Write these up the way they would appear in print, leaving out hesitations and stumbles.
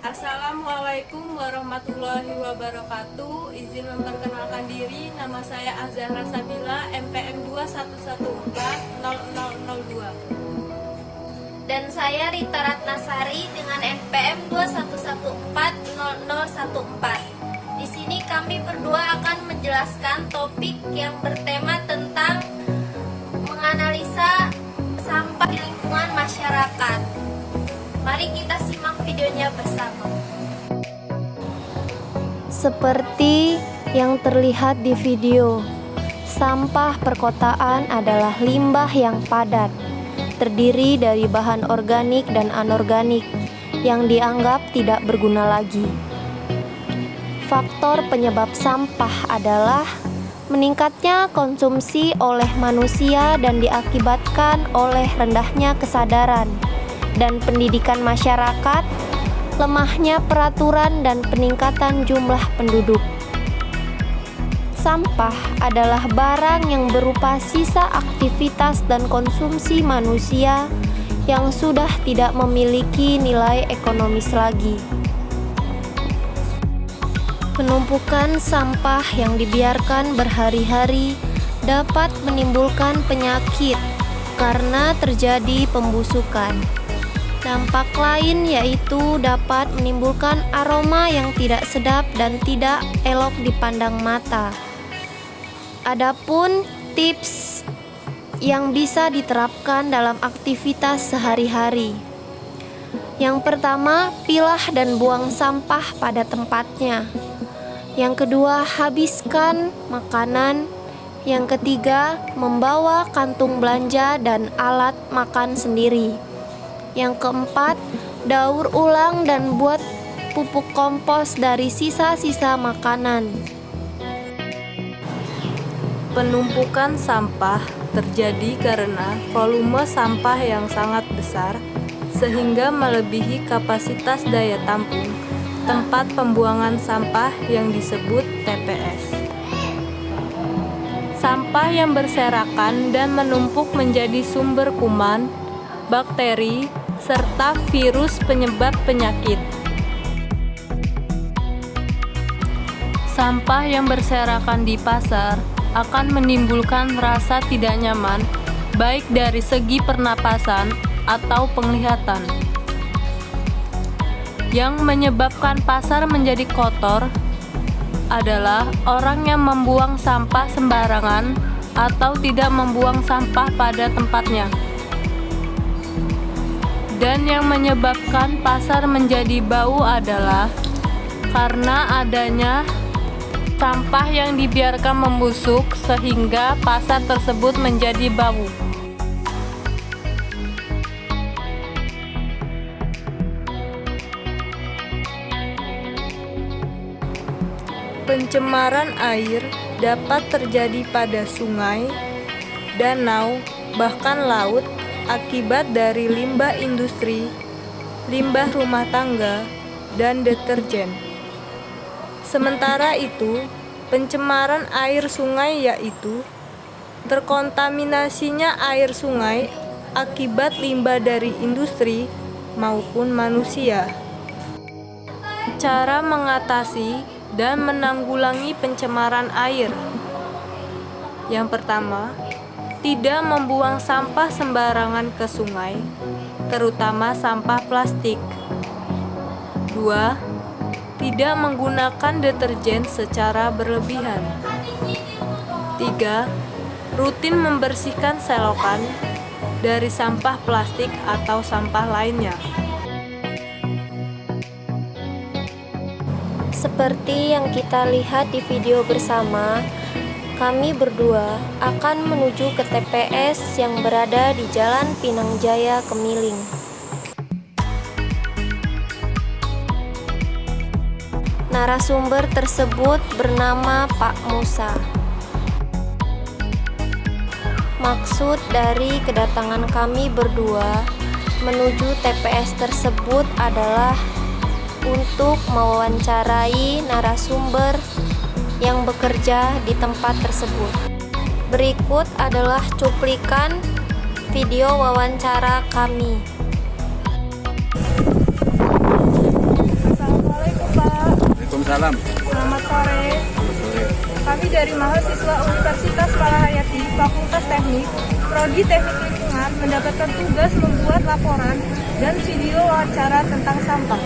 Assalamualaikum warahmatullahi wabarakatuh. Izin memperkenalkan diri, nama saya Azahra Sabila, MPM 211400002. Dan saya Rita Ratnasari dengan NPM 211400014. Di sini kami berdua akan menjelaskan topik yang bertema tentang menganalisa sampah di lingkungan masyarakat. Mari kita simak videonya bersama. Seperti yang terlihat di video, sampah perkotaan adalah limbah yang padat, terdiri dari bahan organik dan anorganik yang dianggap tidak berguna lagi. Faktor penyebab sampah adalah meningkatnya konsumsi oleh manusia dan diakibatkan oleh rendahnya kesadaran dan pendidikan masyarakat, lemahnya peraturan dan peningkatan jumlah penduduk. Sampah adalah barang yang berupa sisa aktivitas dan konsumsi manusia yang sudah tidak memiliki nilai ekonomis lagi. Penumpukan sampah yang dibiarkan berhari-hari dapat menimbulkan penyakit karena terjadi pembusukan. Dampak lain yaitu dapat menimbulkan aroma yang tidak sedap dan tidak elok dipandang mata. Adapun tips yang bisa diterapkan dalam aktivitas sehari-hari. Yang pertama, pilah dan buang sampah pada tempatnya. Yang kedua, habiskan makanan. Yang ketiga, membawa kantung belanja dan alat makan sendiri. Yang keempat, daur ulang dan buat pupuk kompos dari sisa-sisa makanan. Penumpukan sampah terjadi karena volume sampah yang sangat besar sehingga melebihi kapasitas daya tampung tempat pembuangan sampah yang disebut TPS. Sampah yang berserakan dan menumpuk menjadi sumber kuman, bakteri, serta virus penyebab penyakit. Sampah yang berserakan di pasar akan menimbulkan rasa tidak nyaman, baik dari segi pernapasan atau penglihatan. Yang menyebabkan pasar menjadi kotor adalah orang yang membuang sampah sembarangan atau tidak membuang sampah pada tempatnya. Dan yang menyebabkan pasar menjadi bau adalah karena adanya sampah yang dibiarkan membusuk sehingga pasar tersebut menjadi bau. Pencemaran air dapat terjadi pada sungai, danau, bahkan laut akibat dari limbah industri, limbah rumah tangga, dan deterjen. Sementara itu, pencemaran air sungai yaitu terkontaminasinya air sungai akibat limbah dari industri maupun manusia. Cara mengatasi dan menanggulangi pencemaran air. Yang pertama, tidak membuang sampah sembarangan ke sungai, terutama sampah plastik. 2. Tidak menggunakan deterjen secara berlebihan. 3. Rutin membersihkan selokan dari sampah plastik atau sampah lainnya. Seperti yang kita lihat di video bersama, kami berdua akan menuju ke TPS yang berada di Jalan Pinang Jaya, Kemiling. Narasumber tersebut bernama Pak Musa. Maksud dari kedatangan kami berdua menuju TPS tersebut adalah untuk mewawancarai narasumber yang bekerja di tempat tersebut. Berikut adalah cuplikan video wawancara kami. Waalaikumsalam. Selamat sore. Selamat sore. Kami dari mahasiswa Universitas Malahayati, Fakultas Teknik, Prodi Teknik Lingkungan mendapatkan tugas membuat laporan dan video wawancara tentang sampah.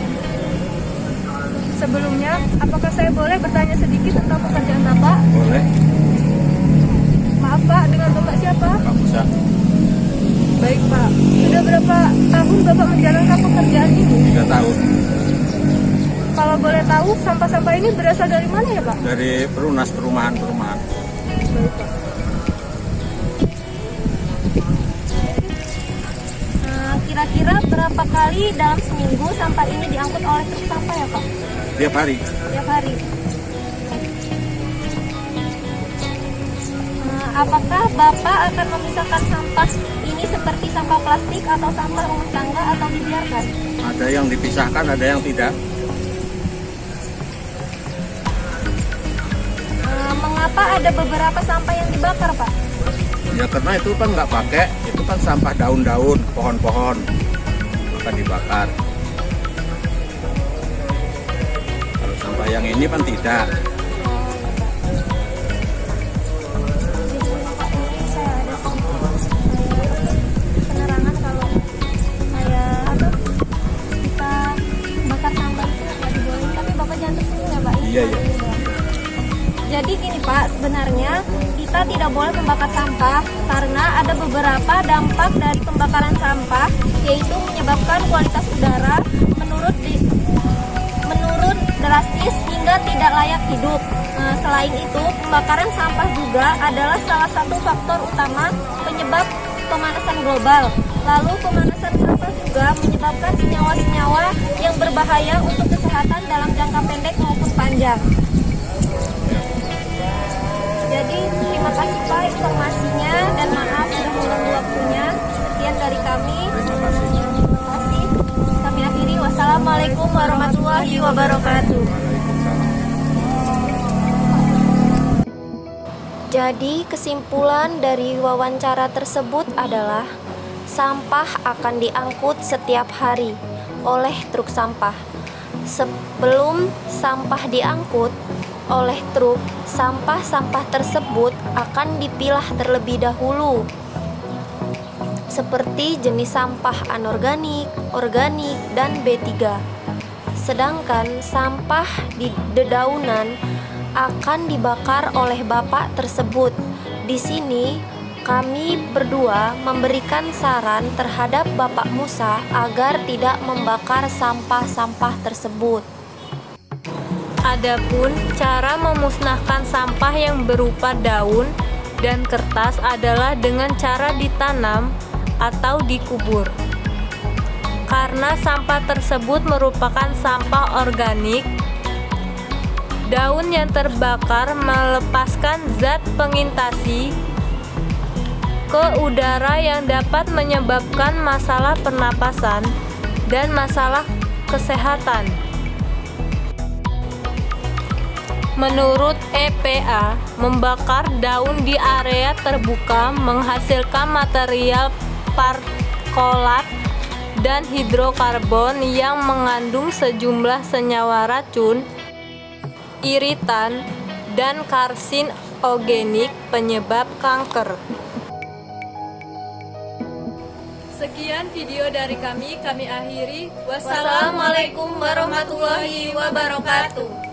Sebelumnya, apakah saya boleh bertanya sedikit tentang pekerjaan Bapak? Boleh. Maaf Pak, dengan Bapak siapa? Pak Musa. Baik Pak, sudah berapa tahun Bapak menjalankan pekerjaan ini? 3 tahun. Kalau boleh tahu, sampah-sampah ini berasal dari mana ya Pak? Dari perunas perumahan-perumahan. Baik Pak. Kira-kira berapa kali dalam seminggu sampah ini diangkut oleh truk sampah ya Pak? Tiap hari. Tiap hari. Apakah Bapak akan memisahkan sampah ini seperti sampah plastik atau sampah rumah tangga atau dibiarkan? Ada yang dipisahkan, ada yang tidak. Mengapa ada beberapa sampah yang dibakar Pak? Ya karena itu kan nggak pakai, itu kan sampah daun-daun, pohon-pohon, maka dibakar. Kalau sampah yang ini kan tidak. Penerangan kalau kayak apa kita bakar sampah itu nggak dibolehin, tapi Bapak jangan tersinggung ya Pak. Iya, iya. Jadi gini Pak, sebenarnya kita tidak boleh membakar sampah karena ada beberapa dampak dari pembakaran sampah, yaitu menyebabkan kualitas udara menurun drastis hingga tidak layak hidup. Selain itu, pembakaran sampah juga adalah salah satu faktor utama penyebab pemanasan global. Lalu pemanasan sampah juga menyebabkan senyawa-senyawa yang berbahaya untuk kesehatan dalam jangka pendek maupun panjang. Jadi terima kasih Pak informasinya dan maaf sudah mengganggu waktunya. Sekian dari kami. Terima kasih. Terima kasih. Kami akhiri. Wassalamualaikum warahmatullahi wabarakatuh. Jadi kesimpulan dari wawancara tersebut adalah sampah akan diangkut setiap hari oleh truk sampah. Sebelum sampah diangkut oleh truk, sampah-sampah tersebut akan dipilah terlebih dahulu, seperti jenis sampah anorganik, organik, dan B3. Sedangkan sampah di dedaunan akan dibakar oleh bapak tersebut. Di sini kami berdua memberikan saran terhadap Bapak Musa agar tidak membakar sampah-sampah tersebut. Adapun cara memusnahkan sampah yang berupa daun dan kertas adalah dengan cara ditanam atau dikubur. Karena sampah tersebut merupakan sampah organik, daun yang terbakar melepaskan zat pengintasi ke udara yang dapat menyebabkan masalah pernapasan dan masalah kesehatan. Menurut EPA, membakar daun di area terbuka menghasilkan material parkolat dan hidrokarbon yang mengandung sejumlah senyawa racun, iritan, dan karsinogenik penyebab kanker. Sekian video dari kami akhiri. Wassalamualaikum warahmatullahi wabarakatuh.